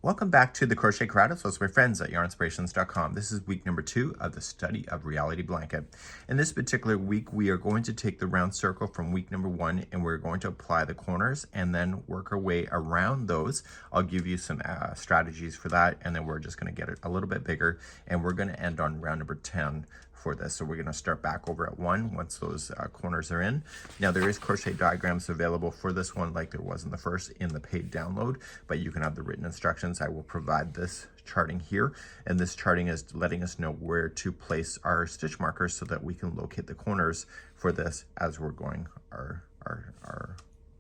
Welcome back to the Crochet Creatives with my friends at yarnspirations.com. This is week number 2 of the study of Reality Blanket. In this particular week, we are going to take the round circle from week number 1 and we're going to apply the corners and then work our way around those. I'll give you some strategies for that, and then we're just going to get it a little bit bigger, and we're going to end on round number 10 for this. So we're going to start back over at 1 once those corners are in. Now there is crochet diagrams available for this one like there was in the first in the paid download, but you can have the written instructions. I will provide this charting here, and this charting is letting us know where to place our stitch markers so that we can locate the corners for this as we're going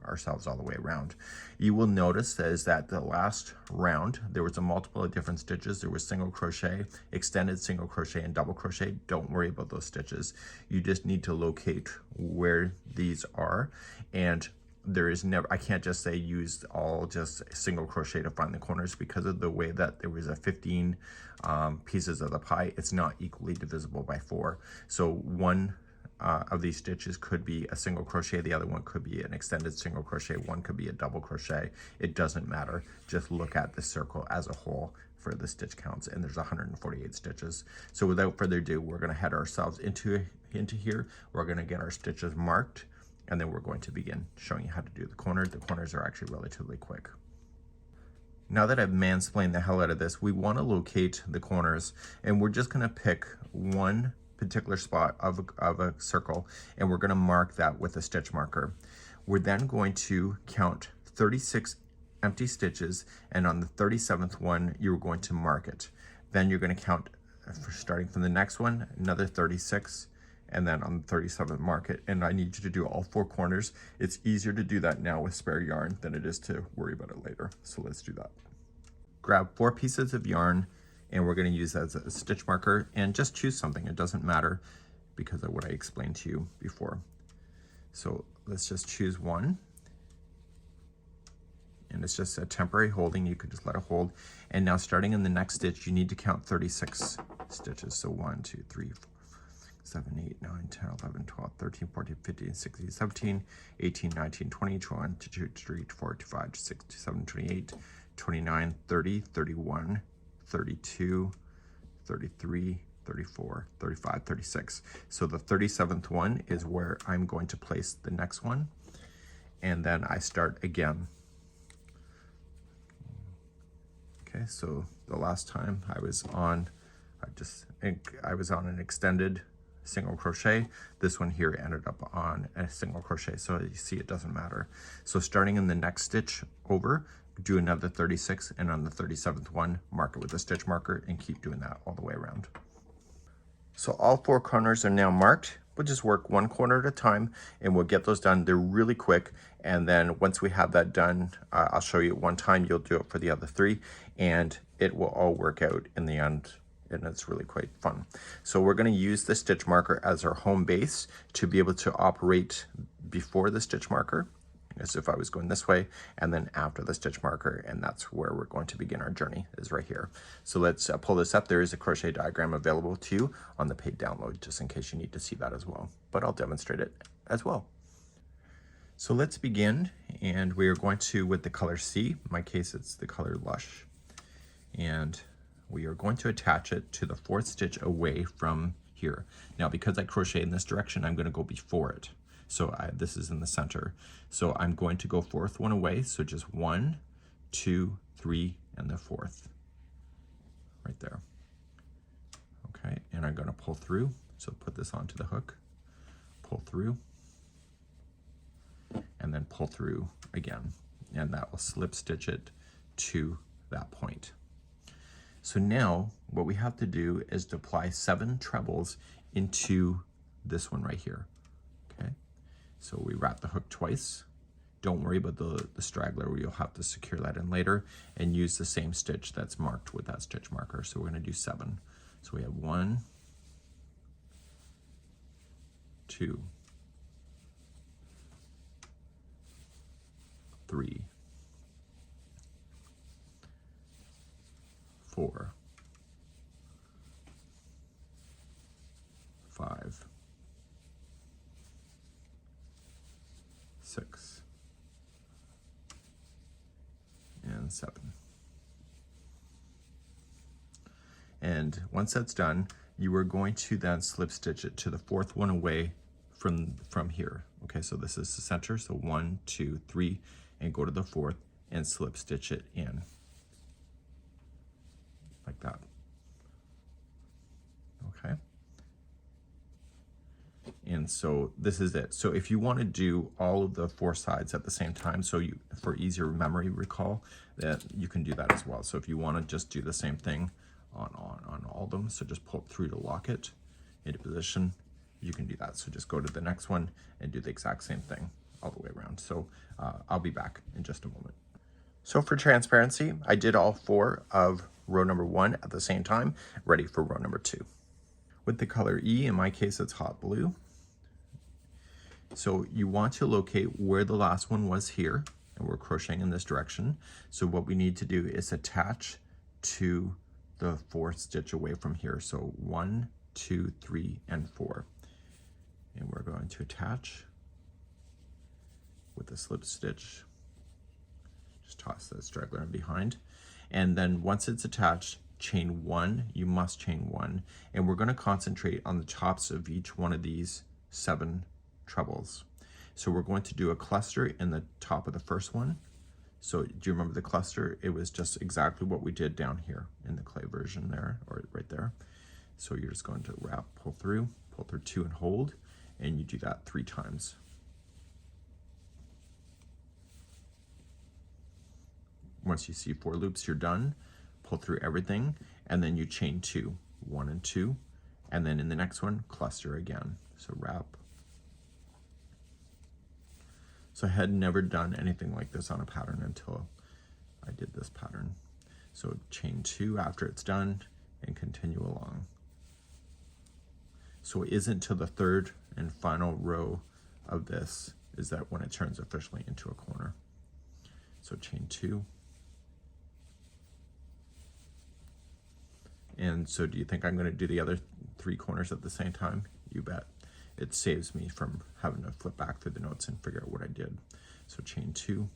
ourselves all the way around. You will notice is that the last round there was a multiple of different stitches. There was single crochet, extended single crochet, and double crochet. Don't worry about those stitches. You just need to locate where these are, and there is never, I can't just say use all just single crochet to find the corners, because of the way that there was a 15 pieces of the pie. It's not equally divisible by 4. So one of these stitches could be a single crochet, the other one could be an extended single crochet, one could be a double crochet. It doesn't matter. Just look at the circle as a whole for the stitch counts, and there's 148 stitches. So without further ado, we're going to head ourselves into here. We're going to get our stitches marked, and then we're going to begin showing you how to do the corners. The corners are actually relatively quick. Now that I've mansplained the hell out of this, we want to locate the corners, and we're just going to pick one particular spot of a circle, and we're going to mark that with a stitch marker. We're then going to count 36 empty stitches, and on the 37th one you're going to mark it. Then you're going to count, starting from the next one, another 36, and then on the 37th mark it. And I need you to do all 4 corners. It's easier to do that now with spare yarn than it is to worry about it later. So let's do that. Grab 4 pieces of yarn, and we're going to use that as a stitch marker, and just choose something. It doesn't matter because of what I explained to you before. So let's just choose one, and it's just a temporary holding. You could just let it hold. And now starting in the next stitch, you need to count 36 stitches. So 1, 2, 3, 4, 7, 8, 9, 10, 11, 12, 13, 14, 15, 16, 17, 18, 19, 20, 21, 22, 23, 24, 25, 26, 27, 28, 29, 30, 31, 32, 33, 34, 35, 36. So the 37th one is where I'm going to place the next one, and then I start again. Okay, so the last time I was on an extended single crochet. This one here ended up on a single crochet, so you see it doesn't matter. So starting in the next stitch over, do another 36, and on the 37th one, mark it with a stitch marker, and keep doing that all the way around. So all 4 corners are now marked. We'll just work 1 corner at a time, and we'll get those done. They're really quick, and then once we have that done, I'll show you one time. You'll do it for the other 3, and it will all work out in the end, and it's really quite fun. So we're going to use the stitch marker as our home base to be able to operate before the stitch marker, as if I was going this way, and then after the stitch marker, and that's where we're going to begin our journey, is right here. So let's pull this up. There is a crochet diagram available to you on the paid download, just in case you need to see that as well, but I'll demonstrate it as well. So let's begin, and we are going to, with the color C, in my case it's the color Lush, and we are going to attach it to the 4th stitch away from here. Now because I crochet in this direction, I'm going to go before it. So this is in the center. So I'm going to go 4th one away. So just 1, 2, 3, and the 4th. Right there. Okay, and I'm going to pull through. So put this onto the hook, pull through, and then pull through again. And that will slip stitch it to that point. So now what we have to do is to apply 7 trebles into this one right here. Okay. So we wrap the hook twice. Don't worry about the straggler, you'll have to secure that in later, and use the same stitch that's marked with that stitch marker. So we're going to do 7. So we have 1, 2, 3, 4, 5, 6, and 7. And once that's done, you are going to then slip stitch it to the fourth one away from here. Okay, so this is the center, so 1, 2, 3, and go to the fourth and slip stitch it in like that. Okay, and so this is it. So if you want to do all of the 4 sides at the same time, so you, for easier memory recall, that you can do that as well. So if you want to just do the same thing on all of them, so just pull it through to lock it into position, you can do that. So just go to the next one and do the exact same thing all the way around. So I'll be back in just a moment. So for transparency, I did all 4 of row number 1 at the same time, ready for row number 2. With the color E, in my case, it's hot blue. So you want to locate where the last one was here, and we're crocheting in this direction. So what we need to do is attach to the 4th stitch away from here. So 1, 2, 3, and 4. And we're going to attach with a slip stitch. Just toss that straggler in behind. And then once it's attached, chain 1, you must chain 1. And we're going to concentrate on the tops of each one of these 7 trebles. So we're going to do a cluster in the top of the first one. So do you remember the cluster? It was just exactly what we did down here in the clay version there, or right there. So you're just going to wrap, pull through 2 and hold, and you do that 3 times. Once you see 4 loops, you're done. Pull through everything, and then you chain 2, 1 and 2, and then in the next one, cluster again. So wrap. So I had never done anything like this on a pattern until I did this pattern. So chain 2 after it's done and continue along. So it isn't till the 3rd and final row of this is that when it turns officially into a corner. So chain 2. And so do you think I'm going to do the other 3 corners at the same time? You bet. It saves me from having to flip back through the notes and figure out what I did. So chain 2.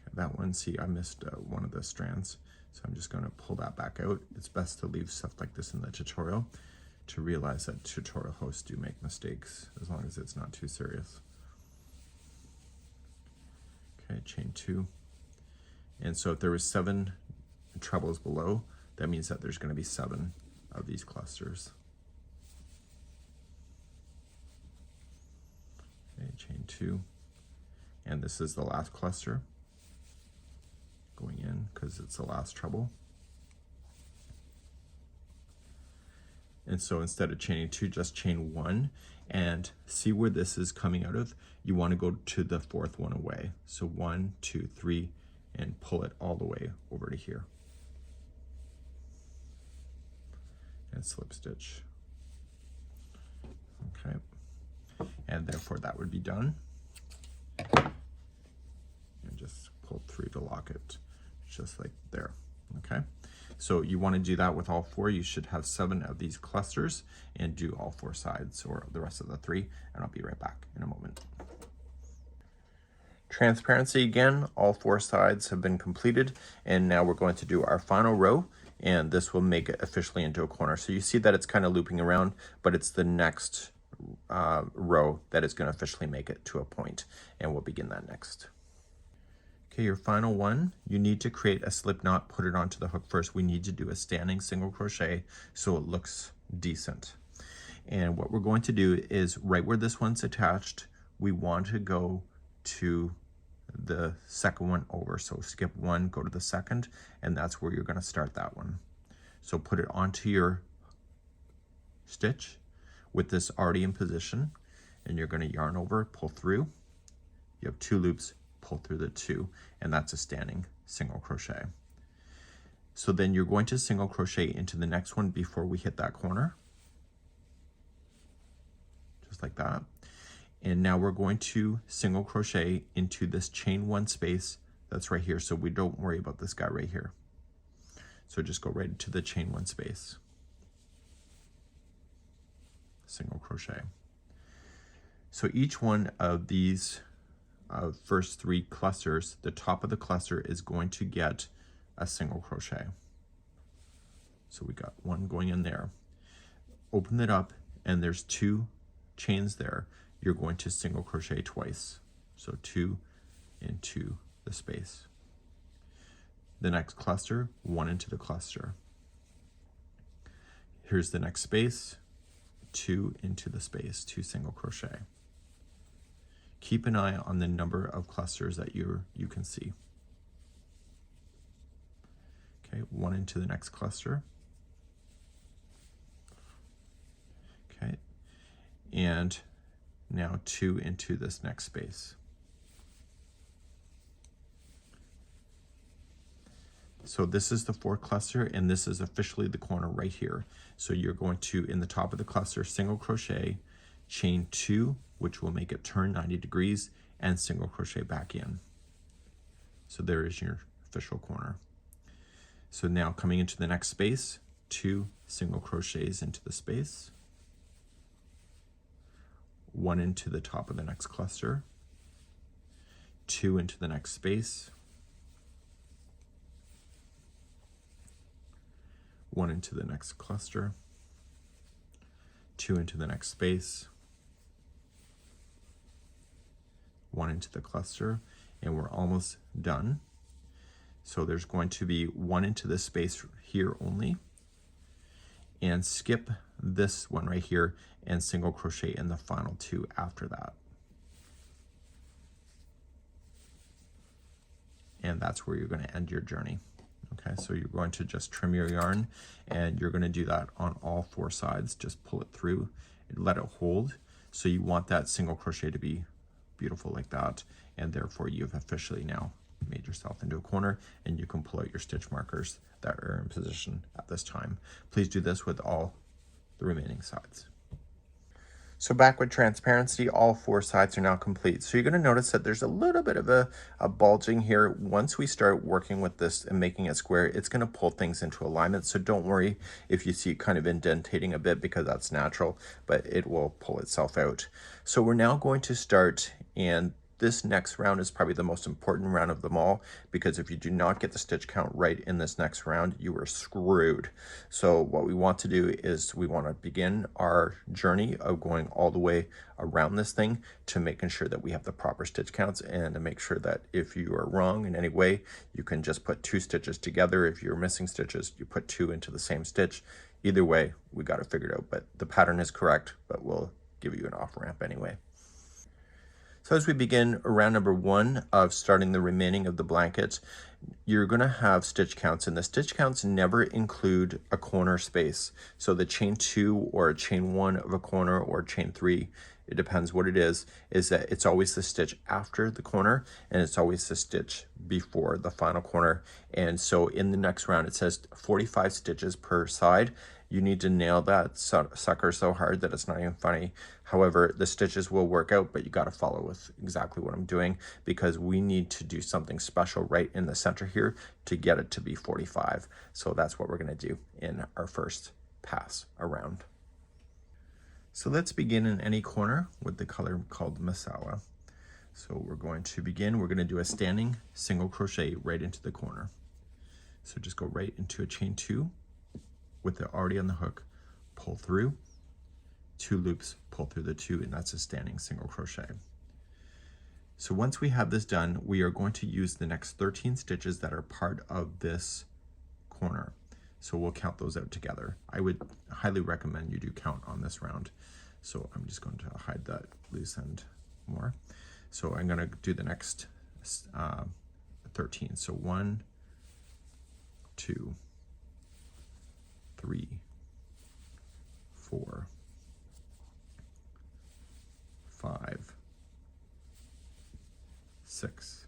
Okay, that one, see, I missed one of the strands. So I'm just going to pull that back out. It's best to leave stuff like this in the tutorial to realize that tutorial hosts do make mistakes as long as it's not too serious. Okay, chain 2. And so if there was 7 trebles below, that means that there's going to be 7 of these clusters. Okay, chain 2. And this is the last cluster going in because it's the last treble. And so instead of chaining 2, just chain 1 and see where this is coming out of. You want to go to the 4th one away. So 1, 2, 3, and pull it all the way over to here. And slip stitch. Okay. And therefore that would be done. And just pull through to lock it, just like there. Okay. So you want to do that with all 4. You should have 7 of these clusters and do all 4 sides or the rest of the 3, and I'll be right back in a moment. Transparency again, all 4 sides have been completed, and now we're going to do our final row, and this will make it officially into a corner. So you see that it's kind of looping around, but it's the next row that is going to officially make it to a point, and we'll begin that next. Okay, your final one, you need to create a slip knot, put it onto the hook first. We need to do a standing single crochet so it looks decent. And what we're going to do is right where this one's attached, we want to go to the second one over. So skip 1, go to the second, and that's where you're going to start that one. So put it onto your stitch with this already in position, and you're going to yarn over, pull through. You have 2 loops, pull through the 2, and that's a standing single crochet. So then you're going to single crochet into the next one before we hit that corner, just like that. And now we're going to single crochet into this chain 1 space that's right here, so we don't worry about this guy right here. So just go right into the chain 1 space, single crochet. So each one of these first 3 clusters, the top of the cluster is going to get a single crochet. So we got 1 going in there. Open it up and there's 2 chains there. You're going to single crochet twice. So 2 into the space. The next cluster, 1 into the cluster. Here's the next space, 2 into the space, 2 single crochet. Keep an eye on the number of clusters that you can see. Okay, 1 into the next cluster. Okay, and now 2 into this next space. So this is the 4th cluster, and this is officially the corner right here. So you're going to, in the top of the cluster, single crochet, chain 2, which will make it turn 90 degrees, and single crochet back in. So there is your official corner. So now coming into the next space, 2 single crochets into the space, 1 into the top of the next cluster, 2 into the next space, 1 into the next cluster, 2 into the next space, 1 into the cluster, and we're almost done. So there's going to be 1 into this space here only, and skip this one right here and single crochet in the final 2 after that. And that's where you're going to end your journey. Okay, so you're going to just trim your yarn, and you're going to do that on all 4 sides. Just pull it through and let it hold. So you want that single crochet to be beautiful like that, and therefore you've officially now made yourself into a corner, and you can pull out your stitch markers that are in position at this time. Please do this with all the remaining sides. So back with transparency, all 4 sides are now complete. So you're going to notice that there's a little bit of a bulging here. Once we start working with this and making it square, it's going to pull things into alignment. So don't worry if you see it kind of indentating a bit, because that's natural, but it will pull itself out. So we're now going to start, and this next round is probably the most important round of them all, because if you do not get the stitch count right in this next round, you are screwed. So what we want to do is we want to begin our journey of going all the way around this thing to making sure that we have the proper stitch counts, and to make sure that if you are wrong in any way, you can just put 2 stitches together. If you're missing stitches, you put 2 into the same stitch. Either way, we got it figured out, but the pattern is correct, but we'll give you an off ramp anyway. So as we begin round number 1 of starting the remaining of the blanket, you're going to have stitch counts, and the stitch counts never include a corner space. So the chain 2 or a chain 1 of a corner, or chain 3, it depends what it is that it's always the stitch after the corner, and it's always the stitch before the final corner. And so in the next round, it says 45 stitches per side. You need to nail that sucker so hard that it's not even funny. However, the stitches will work out, but you got to follow with exactly what I'm doing, because we need to do something special right in the center here to get it to be 45. So that's what we're going to do in our first pass around. So let's begin in any corner with the color called Masala. So we're going to begin, we're going to do a standing single crochet right into the corner. So just go right into a chain 2 with it already on the hook, pull through, 2 loops, pull through the 2, and that's a standing single crochet. So once we have this done, we are going to use the next 13 stitches that are part of this corner. So we'll count those out together. I would highly recommend you do count on this round. So I'm just going to hide that loose end more. So I'm going to do the next 13. So 1, 2, 3, 4, 5, 6,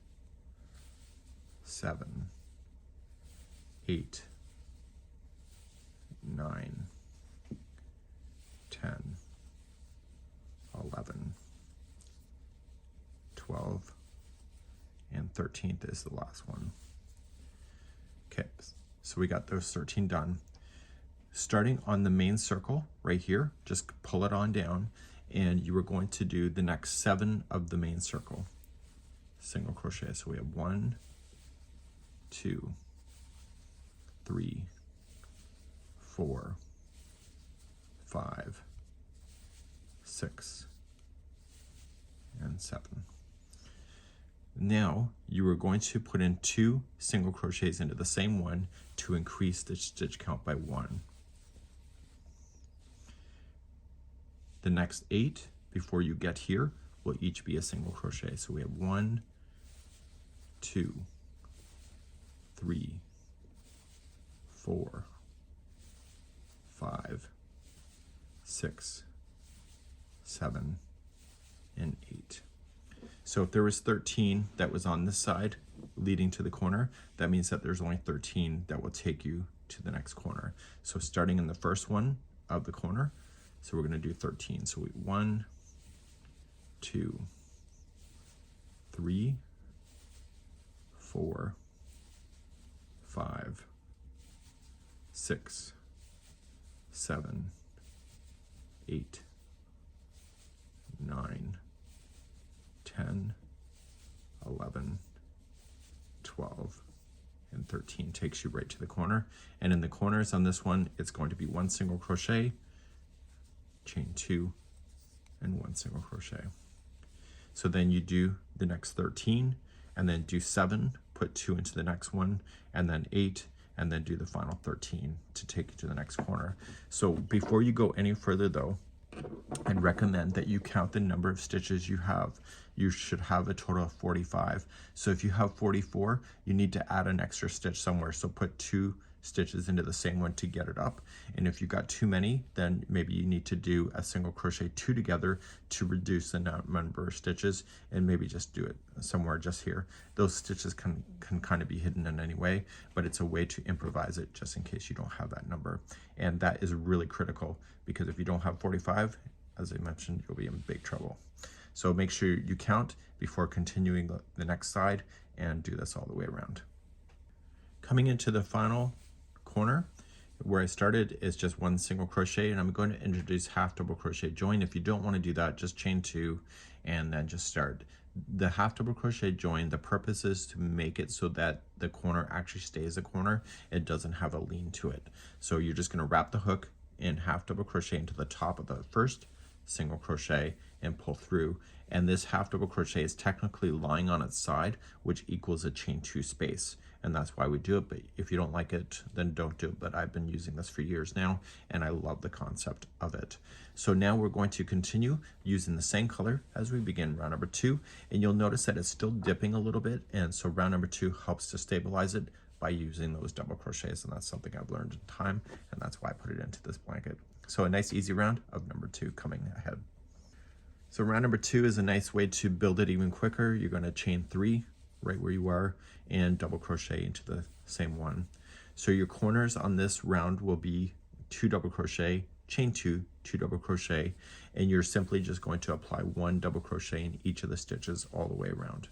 7, 8, 9, 10, 11, 12, and 13th is the last one. Okay, so we got those 13 done. Starting on the main circle right here, just pull it on down, and you are going to do the next 7 of the main circle, single crochet. So we have 1, 2, 3, 4, 5, 6, and 7. Now you are going to put in 2 single crochets into the same one to increase the stitch count by 1. The next 8 before you get here will each be a single crochet. So we have 1, 2, 3, 4, 5, 6, 7, and 8. So if there was 13 that was on this side leading to the corner, that means that there's only 13 that will take you to the next corner. So starting in the first one of the corner, so we're going to do 13. So 1, 2, 3, 4, 5, 6, 7, 8, 9, 10, 11, 12, and 13 takes you right to the corner. And in the corners on this one, it's going to be 1 single crochet, chain 2, and 1 single crochet. So then you do the next 13, and then do 7, put 2 into the next one, and then 8, and then do the final 13 to take you to the next corner. So before you go any further though, I'd recommend that you count the number of stitches you have. You should have a total of 45. So if you have 44, you need to add an extra stitch somewhere. So put 2 stitches into the same one to get it up. And if you got too many, then maybe you need to do a single crochet 2 together to reduce the number of stitches, and maybe just do it somewhere just here. Those stitches can kind of be hidden in any way, but it's a way to improvise it just in case you don't have that number. And that is really critical, because if you don't have 45, as I mentioned, you'll be in big trouble. So make sure you count before continuing the next side, and do this all the way around. Coming into the final corner, where I started is just 1 single crochet, and I'm going to introduce half double crochet join. If you don't want to do that, just chain 2 and then just start. The half double crochet join, the purpose is to make it so that the corner actually stays a corner. It doesn't have a lean to it. So you're just going to wrap the hook in half double crochet into the top of the first single crochet and pull through, and this half double crochet is technically lying on its side, which equals a chain 2 space, and that's why we do it. But if you don't like it, then don't do it. But I've been using this for years now, and I love the concept of it. So now we're going to continue using the same color as we begin round number 2, and you'll notice that it's still dipping a little bit, and so round number 2 helps to stabilize it by using those double crochets, and that's something I've learned in time, and that's why I put it into this blanket. So a nice easy round of number 2 coming ahead. So round number 2 is a nice way to build it even quicker. You're going to chain 3 right where you are and double crochet into the same one. So your corners on this round will be 2 double crochet, chain 2, 2 double crochet, and you're simply just going to apply 1 double crochet in each of the stitches all the way around.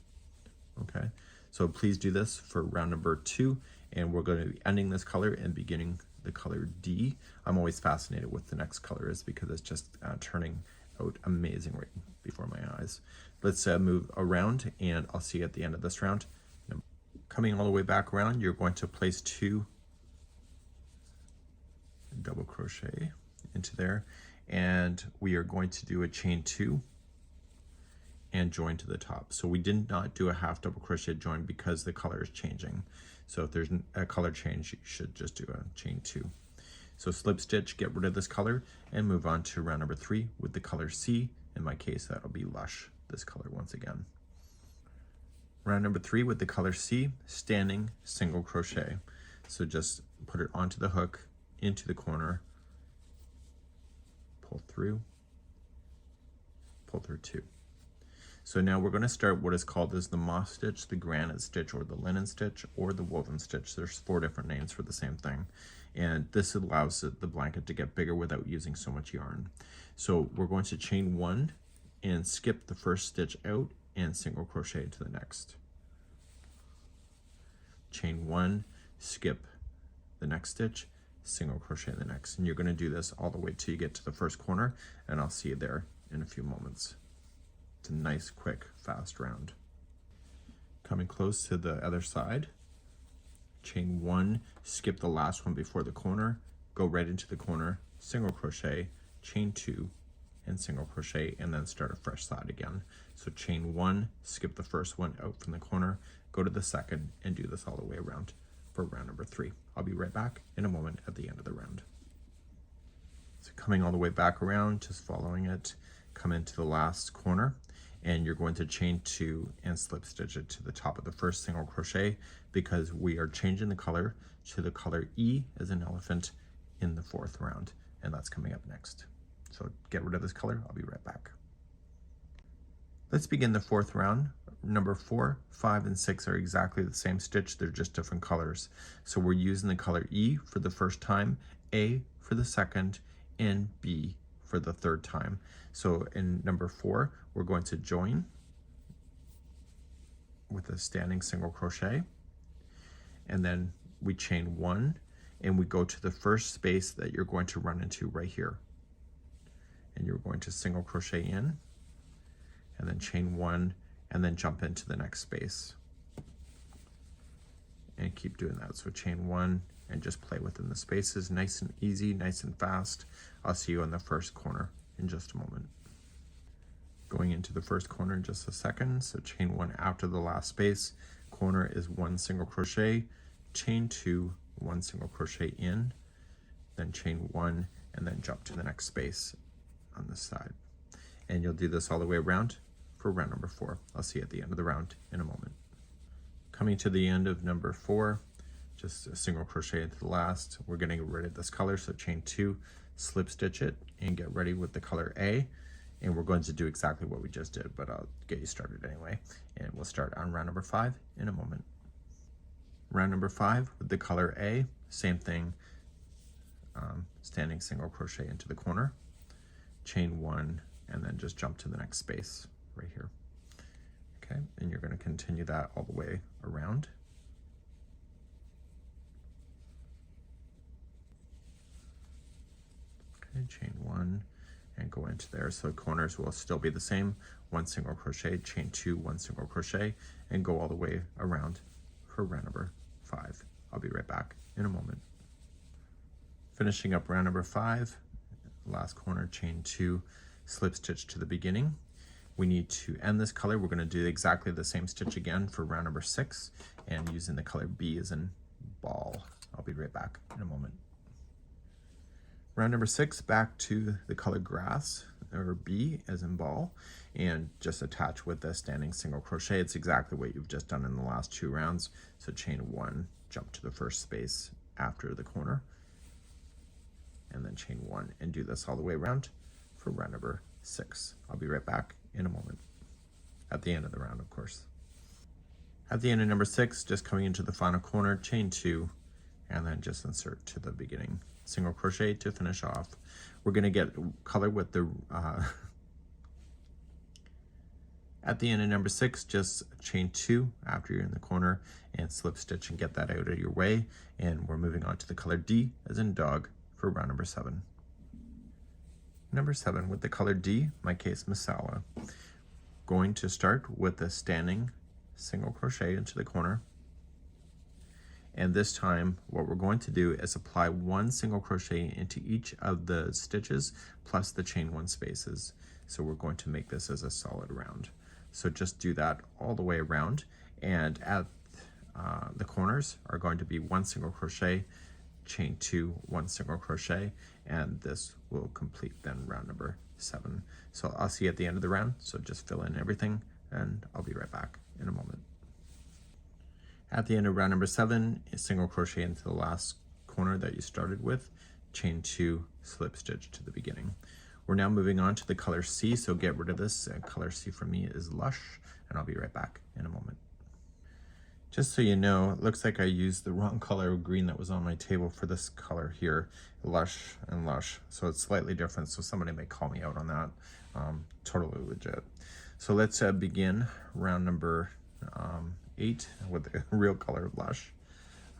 Okay, so please do this for round number 2, and we're going to be ending this color and beginning the color D. I'm always fascinated with the next color is because it's just turning out amazing right before my eyes. Let's move around, and I'll see you at the end of this round. Coming all the way back around, you're going to place 2 double crochet into there, and we are going to do a chain 2 and join to the top. So we did not do a half double crochet join because the color is changing. So if there's a color change, you should just do a chain 2. So slip stitch, get rid of this color, and move on to round number 3 with the color C. In my case, that'll be Lush, this color once again. Round number 3 with the color C, standing single crochet. So just put it onto the hook, into the corner, pull through 2. So now we're going to start what is called as the moss stitch, the granite stitch, or the linen stitch, or the woven stitch. There's 4 different names for the same thing. And this allows the blanket to get bigger without using so much yarn. So we're going to chain 1 and skip the first stitch out and single crochet into the next. Chain 1, skip the next stitch, single crochet in the next. And you're going to do this all the way till you get to the first corner, and I'll see you there in a few moments. It's a nice, quick, fast round. Coming close to the other side, chain 1, skip the last one before the corner, go right into the corner, single crochet, chain 2, and single crochet, and then start a fresh side again. So chain 1, skip the first one out from the corner, go to the second, and do this all the way around for round number 3. I'll be right back in a moment at the end of the round. So coming all the way back around, just following it, come into the last corner, and you're going to chain 2 and slip stitch it to the top of the first single crochet, because we are changing the color to the color E as an elephant in the 4th round, and that's coming up next. So get rid of this color, I'll be right back. Let's begin the 4th round. Number 4, 5, and 6 are exactly the same stitch, they're just different colors. So we're using the color E for the first time, A for the second, and B for the 3rd time. So in number 4, we're going to join with a standing single crochet, and then we chain 1, and we go to the first space that you're going to run into right here. And you're going to single crochet in, and then chain 1, and then jump into the next space. And keep doing that. So chain 1, and just play within the spaces, nice and easy, nice and fast. I'll see you on the first corner in just a moment. Going into the first corner in just a second. So chain 1 after the last space, corner is 1 single crochet, chain 2, 1 single crochet in, then chain 1, and then jump to the next space on this side. And you'll do this all the way around for round number 4. I'll see you at the end of the round in a moment. Coming to the end of number 4, just a single crochet into the last. We're going to get rid of this color, so chain 2, slip stitch it, and get ready with the color A. And we're going to do exactly what we just did, but I'll get you started anyway. And we'll start on round number 5 in a moment. Round number 5 with the color A, same thing, standing single crochet into the corner, chain 1, and then just jump to the next space right here. Okay, and you're going to continue that all the way around. Okay, chain 1 and go into there. So corners will still be the same, 1 single crochet, chain 2, 1 single crochet, and go all the way around for round number 5. I'll be right back in a moment. Finishing up round number 5, last corner, chain 2, slip stitch to the beginning. We need to end this color. We're going to do exactly the same stitch again for round number 6, and using the color B as in ball. I'll be right back in a moment. Round number 6, back to the color grass, or B as in ball, and just attach with the standing single crochet. It's exactly what you've just done in the last 2 rounds. So chain 1, jump to the first space after the corner, and then chain 1, and do this all the way around for round number 6. I'll be right back in a moment, at the end of the round, of course. At the end of number 6, just coming into the final corner, chain 2, and then just insert to the beginning, single crochet to finish off. We're going to get color with the at the end of number 6, just chain 2 after you're in the corner and slip stitch and get that out of your way. And we're moving on to the color D as in dog for round number 7. Number 7 with the color D, my case Masala. Going to start with the standing single crochet into the corner. And this time what we're going to do is apply 1 single crochet into each of the stitches plus the chain 1 spaces. So we're going to make this as a solid round. So just do that all the way around, and at the corners are going to be 1 single crochet, chain 2, 1 single crochet, and this will complete then round number 7. So I'll see you at the end of the round, so just fill in everything and I'll be right back in a moment. At the end of round number 7, a single crochet into the last corner that you started with, chain 2, slip stitch to the beginning. We're now moving on to the color C, so get rid of this. Color C for me is Lush, and I'll be right back in a moment. Just so you know, it looks like I used the wrong color of green that was on my table for this color here, Lush and Lush. So it's slightly different, so somebody may call me out on that. Totally legit. So let's begin round number 8 with the real color of Lush.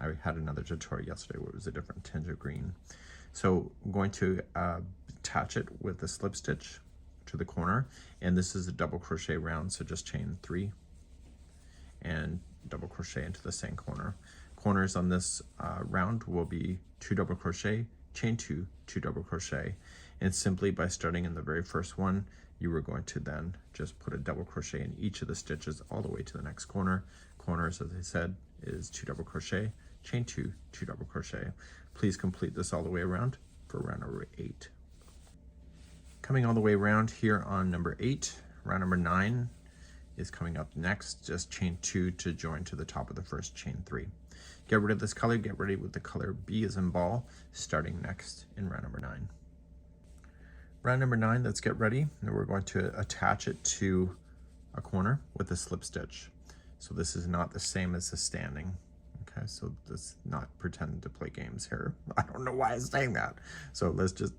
I had another tutorial yesterday where it was a different tinge of green. So I'm going to attach it with a slip stitch to the corner, and this is a double crochet round, so just chain 3 and double crochet into the same corner. Corners on this round will be 2 double crochet, chain 2, 2 double crochet, and simply by starting in the very first one, you are going to then just put a double crochet in each of the stitches all the way to the next corner. Corners, as I said, is 2 double crochet, chain 2, 2 double crochet. Please complete this all the way around for round number 8. Coming all the way around here on number 8, round number 9 is coming up next. Just chain 2 to join to the top of the first, chain 3. Get rid of this color, get ready with the color B as in ball, starting next in round number 9. Round number 9, let's get ready, and we're going to attach it to a corner with a slip stitch. So this is not the same as the standing. Okay, so let's not pretend to play games here. I don't know why I'm saying that. So let's just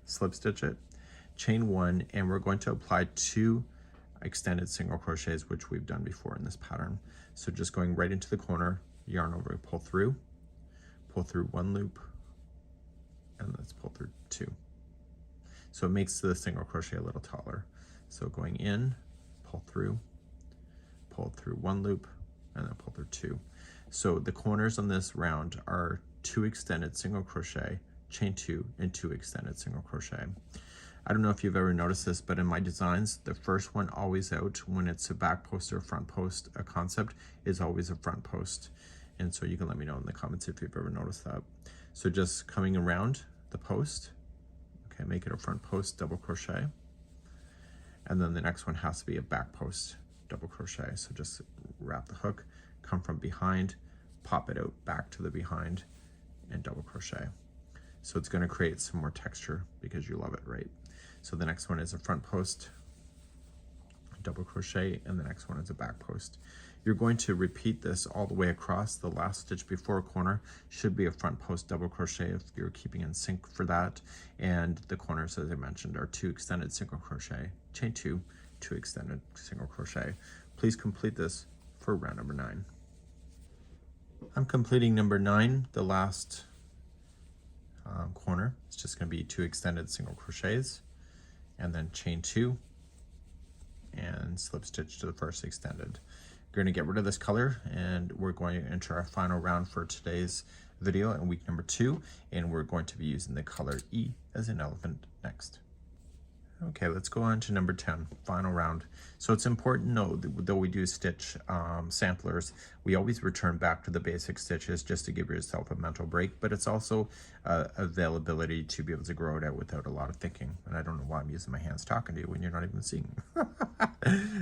slip stitch it, chain 1, and we're going to apply 2 extended single crochets, which we've done before in this pattern. So just going right into the corner, yarn over, pull through 1 loop, and let's pull through 2. So it makes the single crochet a little taller. So going in, pull through 1 loop, and then pull through 2. So the corners on this round are 2 extended single crochet, chain 2, and 2 extended single crochet. I don't know if you've ever noticed this, but in my designs, the first one always out when it's a back post or a front post, a concept is always a front post. And so you can let me know in the comments if you've ever noticed that. So just coming around the post, okay, make it a front post, double crochet. And then the next one has to be a back post, double crochet. So just wrap the hook, come from behind, pop it out back to the behind, and double crochet. So it's going to create some more texture because you love it, right? So the next one is a front post, double crochet, and the next one is a back post. You're going to repeat this all the way across. The last stitch before a corner should be a front post double crochet if you're keeping in sync for that. And the corners, as I mentioned, are 2 extended single crochet, chain 2, 2 extended single crochet. Please complete this for round number 9. I'm completing number 9, the last corner. It's just going to be 2 extended single crochets, and then chain 2 and slip stitch to the first extended. You're going to get rid of this color, and we're going to enter our final round for today's video in week number 2, and we're going to be using the color E as in elephant next. Okay, let's go on to number 10, final round. So it's important to know that though we do stitch samplers, we always return back to the basic stitches just to give yourself a mental break, but it's also availability to be able to grow it out without a lot of thinking. And I don't know why I'm using my hands talking to you when you're not even seeing.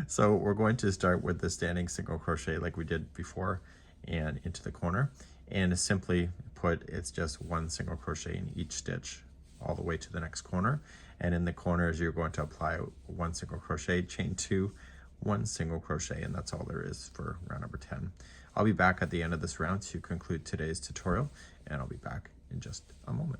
So we're going to start with the standing single crochet like we did before and into the corner. And simply put, it's just 1 single crochet in each stitch all the way to the next corner. And in the corners, you're going to apply 1 single crochet, chain 2, 1 single crochet, and that's all there is for round number 10. I'll be back at the end of this round to conclude today's tutorial, and I'll be back in just a moment.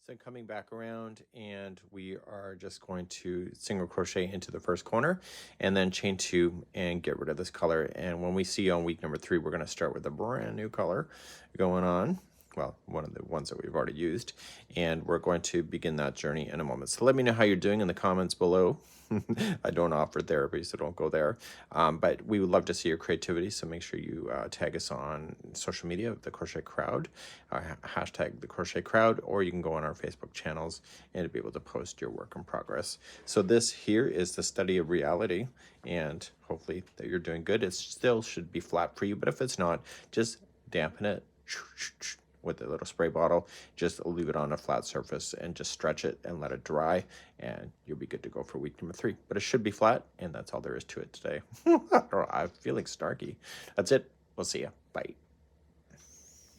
So coming back around, and we are just going to single crochet into the first corner and then chain 2 and get rid of this color. And when we see on week number 3, we're going to start with a brand new color going on. Well, one of the ones that we've already used, and we're going to begin that journey in a moment. So let me know how you're doing in the comments below. I don't offer therapy, so don't go there. But we would love to see your creativity, so make sure you tag us on social media, the Crochet Crowd, hashtag the Crochet Crowd, or you can go on our Facebook channels and be able to post your work in progress. So this here is the study of reality, and hopefully that you're doing good. It still should be flat for you, but if it's not, just dampen it with a little spray bottle. Just leave it on a flat surface and just stretch it and let it dry, and you'll be good to go for week number 3. But it should be flat, and that's all there is to it today. I'm feeling snarky. That's it. We'll see you. Bye.